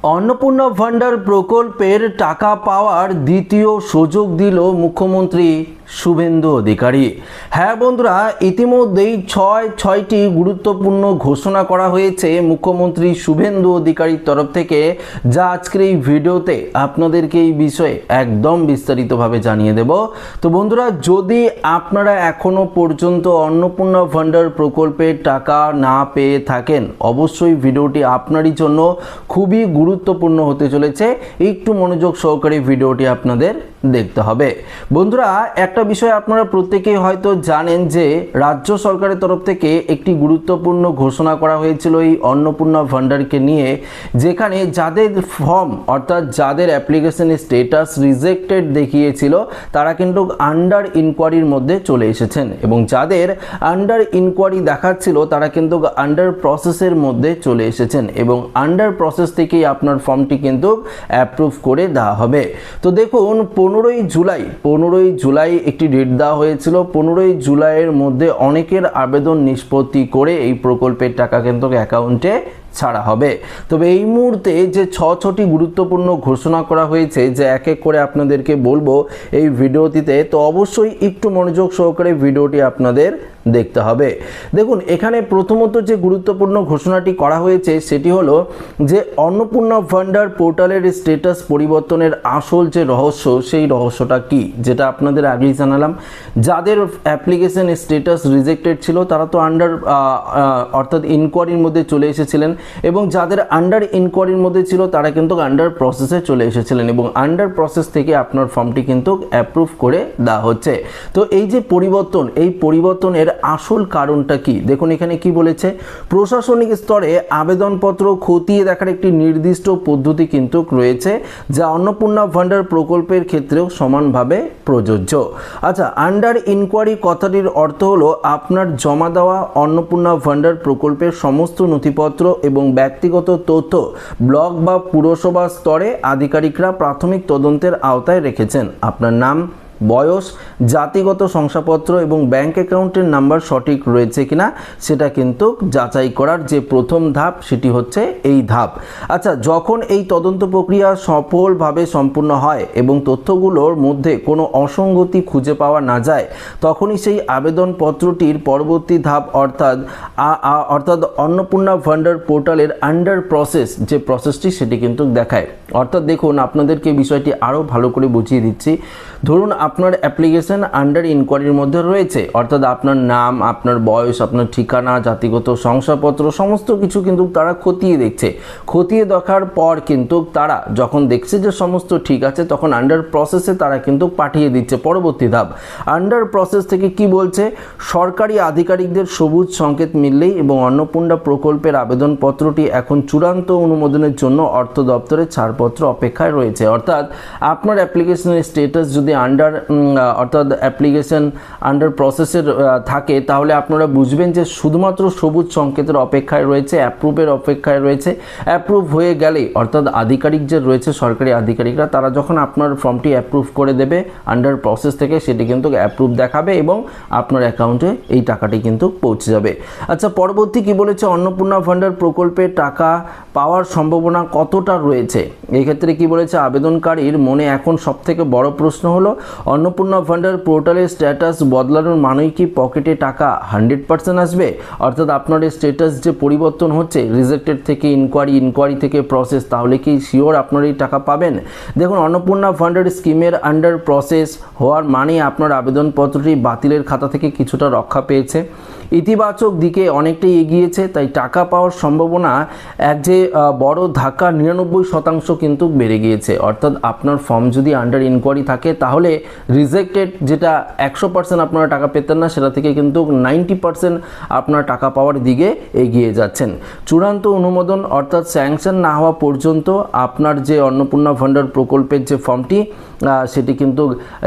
अन्नपूर्णा भांडार प्रकल्पेर टाका पाওয়ার দ্বিতীয় সুযোগ দিল মুখ্যমন্ত্রী শুভেন্দু অধিকারী। হ্যাঁ বন্ধুরা, ইতিমধ্যেই ছয়টি গুরুত্বপূর্ণ ঘোষণা করা হয়েছে মুখ্যমন্ত্রী শুভেন্দু অধিকারীর তরফ থেকে, যা আজকের এই ভিডিওতে আপনাদেরকে এই বিষয়ে একদম বিস্তারিতভাবে জানিয়ে দেব। তো বন্ধুরা, যদি আপনারা এখনো পর্যন্ত অন্নপূর্ণা ভান্ডার প্রকল্পের টাকা না পেয়ে থাকেন, অবশ্যই ভিডিওটি আপনারই জন্য খুবই গুরুত্বপূর্ণ হতে চলেছে। একটু মনোযোগ সহকারে ভিডিওটি আপনাদের দেখতে হবে। বন্ধুরা, একটা বিষয় আপনারা প্রত্যেকেই হয়তো জানেন যে রাজ্য সরকারের তরফ থেকে একটি গুরুত্বপূর্ণ ঘোষণা করা হয়েছিল এই অন্নপূর্ণা ভান্ডারকে নিয়ে, যেখানে যাদের ফর্ম অর্থাৎ যাদের অ্যাপ্লিকেশনের স্ট্যাটাস রিজেক্টেড দেখিয়েছিল তারা কিন্তু আন্ডার ইনকোয়ারির মধ্যে চলে এসেছেন, এবং যাদের আন্ডার ইনকোয়ারি দেখাচ্ছিল তারা কিন্তু আন্ডার প্রসেসের মধ্যে চলে এসেছেন, এবং আন্ডার প্রসেস থেকেই আপনার ফর্মটি কিন্তু অ্যাপ্রুভ করে দেওয়া হবে। তো দেখুন, 15ই জুলাই একটি ডেট দেওয়া হয়েছিল। 15ই জুলাইয়ের মধ্যে অনেকের আবেদন নিষ্পত্তি করে এই প্রকল্পের টাকা কিন্তু অ্যাকাউন্টে ছাড়া হবে। তবে এই মুহূর্তে যে ছটি গুরুত্বপূর্ণ ঘোষণা করা হয়েছে, যে এক এক করে আপনাদেরকে বলবো এই ভিডিওটিতে, তো অবশ্যই একটু মনোযোগ সহকারে ভিডিওটি আপনাদের দেখতে হবে। দেখুন, এখানে প্রথমত যে গুরুত্বপূর্ণ ঘোষণাটি করা হয়েছে সেটি হলো যে অন্নপূর্ণা ভান্ডার পোর্টালের স্ট্যাটাস পরিবর্তনের আসল যে রহস্য, সেই রহস্যটা কি, যেটা আপনাদের আগেই জানালাম। যাদের অ্যাপ্লিকেশন স্ট্যাটাস রিজেক্টেড ছিল তারা তো আন্ডার অর্থাৎ ইনকোয়ারির মধ্যে চলে এসেছিলেন, এবং যাদের আন্ডার ইনকোয়ারির মধ্যে ছিল তারা কিন্তু আন্ডার প্রসেসে চলে এসেছিলেন, এবং আন্ডার প্রসেস থেকে আপনার ফর্মটি কিন্তু অ্যাপ্রুভ করে দেওয়া হচ্ছে। তো এই যে পরিবর্তন, এই পরিবর্তনের আসল কারণটা কি? দেখুন, এখানে কি বলেছে, প্রশাসনিক স্তরে আবেদনপত্র খতিয়ে দেখার একটি নির্দিষ্ট পদ্ধতি কিন্তু রয়েছে, যা অন্নপূর্ণা ভান্ডার প্রকল্পের ক্ষেত্রেও সমানভাবে প্রযোজ্য। আচ্ছা, আন্ডার ইনকোয়ারি কথাটির অর্থ হলো আপনার জমা দেওয়া অন্নপূর্ণা ভান্ডার প্রকল্পের সমস্ত নথিপত্র এবং ব্যক্তিগত তথ্য ব্লক বা পুরসভা স্তরে আধিকারিকরা প্রাথমিক তদন্তের আওতায় রেখেছেন। আপনার নাম, বয়স, জাতিগত শংসাপত্র এবং ব্যাংক অ্যাকাউন্টের নাম্বার সঠিক রয়েছে কিনা সেটা কিন্তু যাচাই করার যে প্রথম ধাপ, সেটি হচ্ছে এই ধাপ। আচ্ছা, যখন এই তদন্ত প্রক্রিয়া সফলভাবে সম্পূর্ণ হয় এবং তথ্যগুলোর মধ্যে কোনো অসঙ্গতি খুঁজে পাওয়া না যায়, তখনই সেই আবেদনপত্রটির পরবর্তী ধাপ অর্থাৎ অন্নপূর্ণা ভান্ডার পোর্টালের আন্ডার প্রসেস যে প্রসেসটি, সেটি কিন্তু দেখায়। অর্থাৎ দেখুন, আপনাদেরকে বিষয়টি আরও ভালো করে বুঝিয়ে দিচ্ছি। ধরুন, আপনার অ্যাপ্লিকেশন আন্ডার ইনকোয়ারির মধ্যে রয়েছে, অর্থাৎ আপনার নাম, আপনার বয়স, আপনার ঠিকানা, জাতিগত শংসাপত্র সমস্ত কিছু কিন্তু তারা খতিয়ে দেখছে। খতিয়ে দেখার পর কিন্তু তারা যখন দেখছে যে সমস্ত ঠিক আছে, তখন আন্ডার প্রসেসে তারা কিন্তু পাঠিয়ে দিচ্ছে পরবর্তী ধাপ। আন্ডার প্রসেস থেকে কি বলছে, সরকারি আধিকারিকদের সবুজ সংকেত মিললেই এবং অন্নপূর্ণা প্রকল্পের আবেদনপত্রটি এখন চূড়ান্ত অনুমোদনের জন্য অর্থ দপ্তরের ছাড়পত্র অপেক্ষায় রয়েছে। অর্থাৎ আপনার অ্যাপ্লিকেশনের স্ট্যাটাস যদি অর্থাৎ অ্যাপ্লিকেশন আন্ডার প্রসেসের থাকে, তাহলে আপনারা বুঝবেন যে শুধুমাত্র সবুজ সংকেতের অপেক্ষায় রয়েছে, অ্যাপ্রুভের অপেক্ষায় রয়েছে। অ্যাপ্রুভ হয়ে গেলে, অর্থাৎ আধিকারিক যে রয়েছে, সরকারি আধিকারিকরা, তারা যখন আপনার ফর্মটি অ্যাপ্রুভ করে দেবে আন্ডার প্রসেস থেকে, সেটি কিন্তু অ্যাপ্রুভ দেখাবে এবং আপনার অ্যাকাউন্টে এই টাকাটি কিন্তু পৌঁছে যাবে। আচ্ছা, পরবর্তী কি বলেছে, অন্নপূর্ণা ভান্ডার প্রকল্পের টাকা পাওয়ার সম্ভাবনা কতটা রয়েছে। এই ক্ষেত্রে কি বলেছে, আবেদনকারীর মনে এখন সবথেকে বড় প্রশ্ন হলো, অন্নপূর্ণা ভান্ডার পোর্টালের স্ট্যাটাস বদলানোর মানেই কি পকেটে টাকা 100% আসবে? অর্থাৎ আপনার স্ট্যাটাস যে পরিবর্তন হচ্ছে, রিজেক্টেড থেকে ইনকোয়ারি থেকে প্রসেস, তাহলে কি শিওর আপনার এই টাকা পাবেন? দেখুন, অন্নপূর্ণা ভান্ডার স্কিমের আন্ডার প্রসেস হওয়ার মানে আপনার আবেদনপত্রটি বাতিলের খাতা থেকে কিছুটা রক্ষা পেয়েছে, ইতিবাচক দিকে অনেকটাই এগিয়েছে। তাই টাকা পাওয়ার সম্ভাবনা এক যে বড় ধাক্কা 99% কিন্তু বেড়ে গিয়েছে। অর্থাৎ আপনার ফর্ম যদি আন্ডার ইনকোয়ারি থাকে, তাহলে রিজেক্টেড যেটা 100% আপনারা টাকা পেতেন না, সেটা থেকে কিন্তু 90% আপনার টাকা পাওয়ার দিকে এগিয়ে যাচ্ছেন। চূড়ান্ত অনুমোদন অর্থাৎ স্যাংশন না হওয়া পর্যন্ত আপনার যে অন্নপূর্ণা ভান্ডার প্রকল্পের যে ফর্মটি, সেটি কিন্তু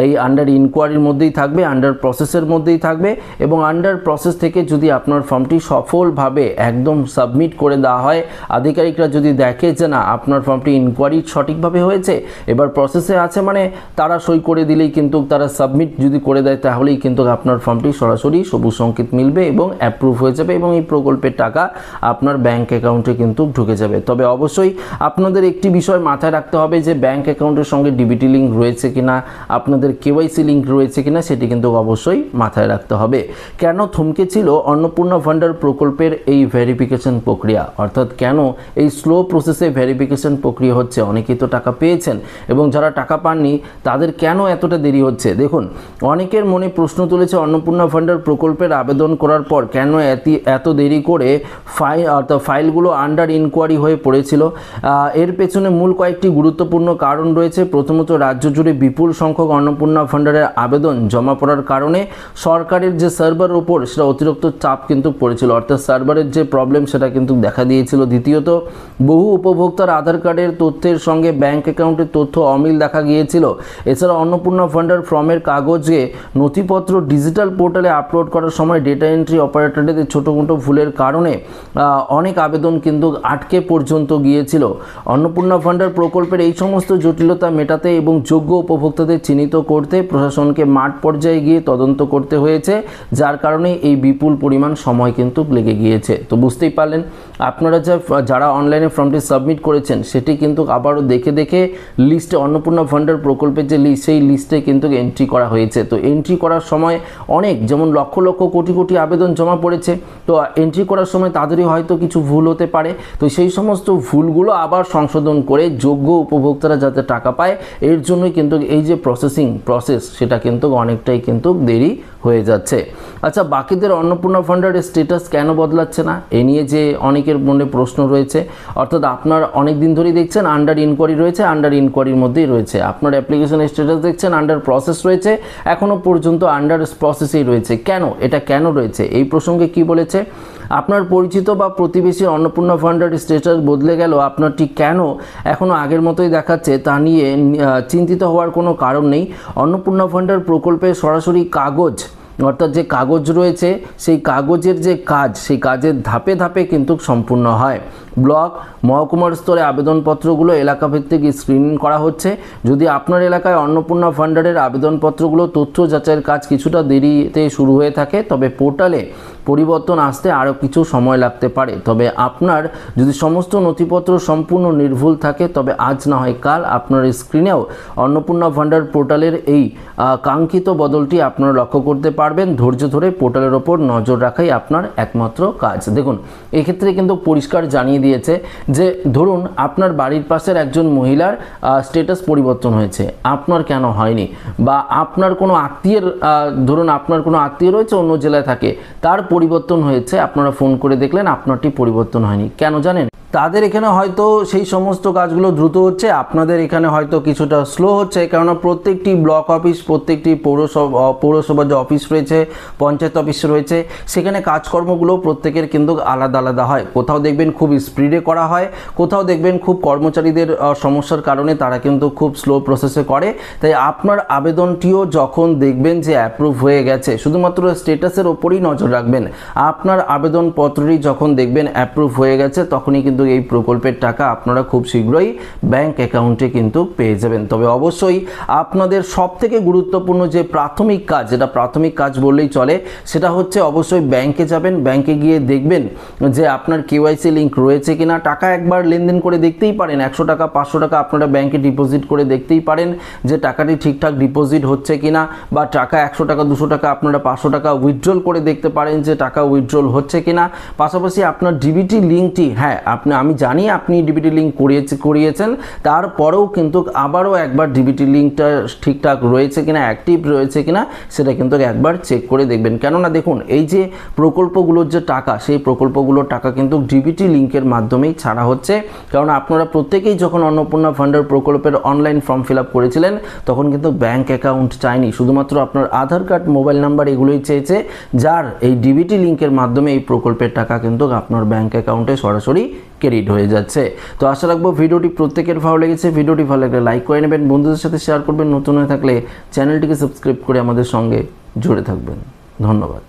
এই আন্ডার ইনকোয়ারির মধ্যেই থাকবে, আন্ডার প্রসেসের মধ্যেই থাকবে, এবং আন্ডার প্রসেস থেকে থেকে যদি আপনার ফর্মটি সফলভাবে একদম সাবমিট করে দেওয়া হয়, আধিকারিকরা যদি দেখে যে না আপনার ফর্মটি ইনকোয়ারি সঠিকভাবে হয়েছে, এবার প্রসেসে আছে, মানে তারা সই করে দিলেই কিন্তু তারা সাবমিট যদি করে দেয় তাহলেই কিন্তু আপনার ফর্মটি সরাসরি সবুজ সংকেত মিলবে এবং অ্যাপ্রুভ হয়ে যাবে এবং এই প্রকল্পের টাকা আপনার ব্যাংক অ্যাকাউন্টে কিন্তু ঢুকে যাবে। তবে অবশ্যই আপনাদের একটি বিষয় মাথায় রাখতে হবে যে ব্যাংক অ্যাকাউন্টের সঙ্গে ডিবিটি লিঙ্ক রয়েছে কিনা, আপনাদের কেওয়াইসি লিঙ্ক রয়েছে কিনা সেটি কিন্তু অবশ্যই মাথায় রাখতে হবে। কেন থমকেছিল অন্নপূর্ণা ভান্ডার প্রকল্পের এই ভেরিফিকেশন প্রক্রিয়া, অর্থাৎ কেন এই স্লো প্রসেসে ভেরিফিকেশন প্রক্রিয়া হচ্ছে? অনেকেই তো টাকা পেয়েছেন এবং যারা টাকা পাননি তাদের কেন এতটা দেরি হচ্ছে? দেখুন, অনেকের মনে প্রশ্ন তুলেছে অন্নপূর্ণা ভান্ডার প্রকল্পের আবেদন করার পর কেন এত দেরি করে ফাইলগুলো আন্ডার ইনকোয়ারি হয়ে পড়েছিল। এর পেছনে মূল কয়েকটি গুরুত্বপূর্ণ কারণ রয়েছে। প্রথমত, রাজ্য জুড়ে বিপুল সংখ্যক অন্নপূর্ণা ভান্ডারের আবেদন জমা পড়ার কারণে সরকারের যে সার্ভারের উপর সেটা অতিরিক্ত চাপ কিন্তু পড়েছিল, অর্থাৎ সার্ভারের যে প্রবলেম সেটা কিন্তু দেখা দিয়েছিল। দ্বিতীয়ত, বহু উপভোক্তার আধার কার্ডের তথ্যের সঙ্গে ব্যাংক অ্যাকাউন্টের তথ্য অমিল দেখা গিয়েছিল। এছাড়া অন্নপূর্ণা ভান্ডার ফর্মের কাগজে নথিপত্র ডিজিটাল পোর্টালে আপলোড করার সময় ডেটা এন্ট্রি অপারেটরদের ছোটোখাটো ভুলের কারণে অনেক আবেদন কিন্তু আটকে পর্যন্ত গিয়েছিল। অন্নপূর্ণা ভান্ডার প্রকল্পের এই সমস্ত জটিলতা মেটাতে এবং যোগ্য উপভোক্তাদের চিহ্নিত করতে প্রশাসনকে মাঠ পর্যায়ে গিয়ে তদন্ত করতে হয়েছে, যার কারণে এই বিপুল পরিমাণ সময় কিন্তু লেগে গিয়েছে। তো বুঝতেই পারলেন, আপনারা যারা অনলাইনে ফর্মটি সাবমিট করেছেন সেটি কিন্তু আবারও দেখে দেখে লিস্টে অন্নপূর্ণা ভান্ডার প্রকল্পের যে লিস্ট সেই লিস্টে কিন্তু এন্ট্রি করা হয়েছে। তো এন্ট্রি করার সময় অনেক, যেমন লক্ষ লক্ষ কোটি কোটি আবেদন জমা পড়েছে, তো এন্ট্রি করার সময় তাদেরই হয়তো কিছু ভুল হতে পারে। তো সেই সমস্ত ভুলগুলো আবার সংশোধন করে যোগ্য উপভোক্তারা যাতে টাকা পায়, এর জন্যই কিন্তু এই যে প্রসেস সেটা কিন্তু অনেকটাই কিন্তু দেরি হয়ে যাচ্ছে। আচ্ছা, বাকিদের অন্নপূর্ণা ভান্ডারের স্ট্যাটাস কেন বদলাচ্ছে না, এ নিয়ে যে অনেকের মনে প্রশ্ন রয়েছে। অর্থাৎ আপনার অনেক দিন ধরেই দেখছেন আন্ডার ইনকোয়ারি রয়েছে, আন্ডার ইনকোয়ারির মধ্যেই রয়েছে। আপনার অ্যাপ্লিকেশনের স্ট্যাটাস দেখছেন আন্ডার প্রসেস রয়েছে, এখনও পর্যন্ত আন্ডার প্রসেসেই রয়েছে। কেন এটা কেন রয়েছে? এই প্রসঙ্গে কি বলেছে? আপনার পরিচিত বা প্রতিবেশী অন্নপূর্ণা ভান্ডার স্ট্যাটাস বদলে গেল, আপনারটি কেন এখনও আগের মতোই দেখাচ্ছে তা নিয়ে চিন্তিত হওয়ার কোনো কারণ নেই। অন্নপূর্ণা ভান্ডার প্রকল্পে সরাসরি কাগজ, অর্থাৎ যে কাগজ রয়েছে সেই কাগজের যে কাজ, সেই কাজের ধাপে ধাপে কিন্তু সম্পূর্ণ হয়। ব্লক মহকুমার স্তরে আবেদনপত্রগুলো এলাকাভিত্তিক স্ক্রিনিং করা হচ্ছে। যদি আপনার এলাকায় অন্নপূর্ণা ভান্ডারের আবেদনপত্রগুলো তথ্য যাচাইয়ের কাজ কিছুটা দেরিতে শুরু হয়ে থাকে, তবে পোর্টালে পরিবর্তন আসতে আরও কিছু সময় লাগতে পারে। তবে আপনার যদি সমস্ত নথিপত্র সম্পূর্ণ নির্ভুল থাকে, তবে আজ না হয় কাল আপনার স্ক্রিনেও অন্নপূর্ণা ভান্ডার পোর্টালের এই কাঙ্ক্ষিত বদলটি আপনারা লক্ষ্য করতে পারবেন। ধৈর্য ধরে পোর্টালের ওপর নজর রাখাই আপনার একমাত্র কাজ। দেখুন, এক্ষেত্রে কিন্তু পরিষ্কার জানিয়ে দিয়েছে যে ধরুন আপনার বাড়ির পাশের একজন মহিলার স্ট্যাটাস পরিবর্তন হয়েছে, আপনার কেন হয়নি? বা আপনার কোনো আত্মীয়ের, ধরুন আপনার কোনো আত্মীয় রয়েছে অন্য জেলায় থাকে, তার পরিবর্তন হয়েছে, আপনারা ফোন করে দেখলেন আপনারটি পরিবর্তন হয়নি, কেন জানেন? তাদের এখানে হয়তো সেই সমস্ত কাজগুলো দ্রুত হচ্ছে, আপনাদের এখানে হয়তো কিছুটা স্লো হচ্ছে, কেননা প্রত্যেকটি ব্লক অফিস, প্রত্যেকটি পৌরসভা যে অফিস রয়েছে, পঞ্চায়েত অফিস রয়েছে, সেখানে কাজকর্মগুলো প্রত্যেকের কিন্তু আলাদা আলাদা হয়। কোথাও দেখবেন খুব স্পিডে করা হয়, কোথাও দেখবেন খুব কর্মচারীদের সমস্যার কারণে তারা কিন্তু খুব স্লো প্রসেসে করে। তাই আপনার আবেদনটিও যখন দেখবেন যে অ্যাপ্রুভ হয়ে গেছে, শুধুমাত্র স্ট্যাটাসের ওপরই নজর রাখবেন। আপনার আবেদনপত্রটি যখন দেখবেন অ্যাপ্রুভ হয়ে গেছে, তখনই কিন্তু এই প্রকল্পের টাকা আপনারা খুব শীঘ্রই ব্যাংক অ্যাকাউন্টে কিন্তু পেয়ে যাবেন। তবে অবশ্যই আপনাদের সবথেকে গুরুত্বপূর্ণ যে প্রাথমিক কাজ, যেটা প্রাথমিক কাজ বললেই চলে, সেটা হচ্ছে অবশ্যই ব্যাংকে যাবেন। ব্যাংকে গিয়ে দেখবেন যে আপনার কেওয়াইসি লিঙ্ক রয়েছে কিনা। টাকা একবার লেনদেন করে দেখতেই পারেন, 100 টাকা 500 টাকা আপনারা ব্যাংকে ডিপোজিট করে দেখতেই পারেন যে টাকাটি ঠিকঠাক ডিপোজিট হচ্ছে কিনা, বা টাকা 100 টাকা 200 টাকা আপনারা 500 টাকা উইথড্রল করে দেখতে পারেন যে টাকা উইথড্রল হচ্ছে কিনা। পাশাপাশি আপনার ডিবিটি লিঙ্কটি, হ্যাঁ আমি জানি আপনি ডিবিটি লিঙ্ক করিয়েছেন, তারপরেও কিন্তু আবারও একবার ডিবিটি লিঙ্কটা ঠিকঠাক রয়েছে কিনা, অ্যাক্টিভ রয়েছে কিনা, সেটা কিন্তু একবার চেক করে দেখবেন। কেননা দেখুন, এই যে প্রকল্পগুলোর যে টাকা, সেই প্রকল্পগুলোর টাকা কিন্তু ডিবিটি লিঙ্কের মাধ্যমেই ছাড়া হচ্ছে। কারণ আপনারা প্রত্যেকেই যখন অন্নপূর্ণা ভান্ডার প্রকল্পের অনলাইন ফর্ম ফিল আপ করেছিলেন, তখন কিন্তু ব্যাংক অ্যাকাউন্ট চায়নি, শুধুমাত্র আপনার আধার কার্ড, মোবাইল নাম্বার এগুলোই চেয়েছে, যার এই ডিবিটি লিঙ্কের মাধ্যমে এই প্রকল্পের টাকা কিন্তু আপনার ব্যাংক অ্যাকাউন্টে সরাসরি ক্রেডিট হয়ে যাচ্ছে। তো আশা রাখবো ভিডিওটি প্রত্যেকের ভালো লেগেছে। ভিডিওটি ভালো লাগলে লাইক করে নেবেন, বন্ধুদের সাথে শেয়ার করবেন, নতুন হয়ে থাকলে চ্যানেলটিকে সাবস্ক্রাইব করে আমাদের সঙ্গে জুড়ে থাকবেন। ধন্যবাদ।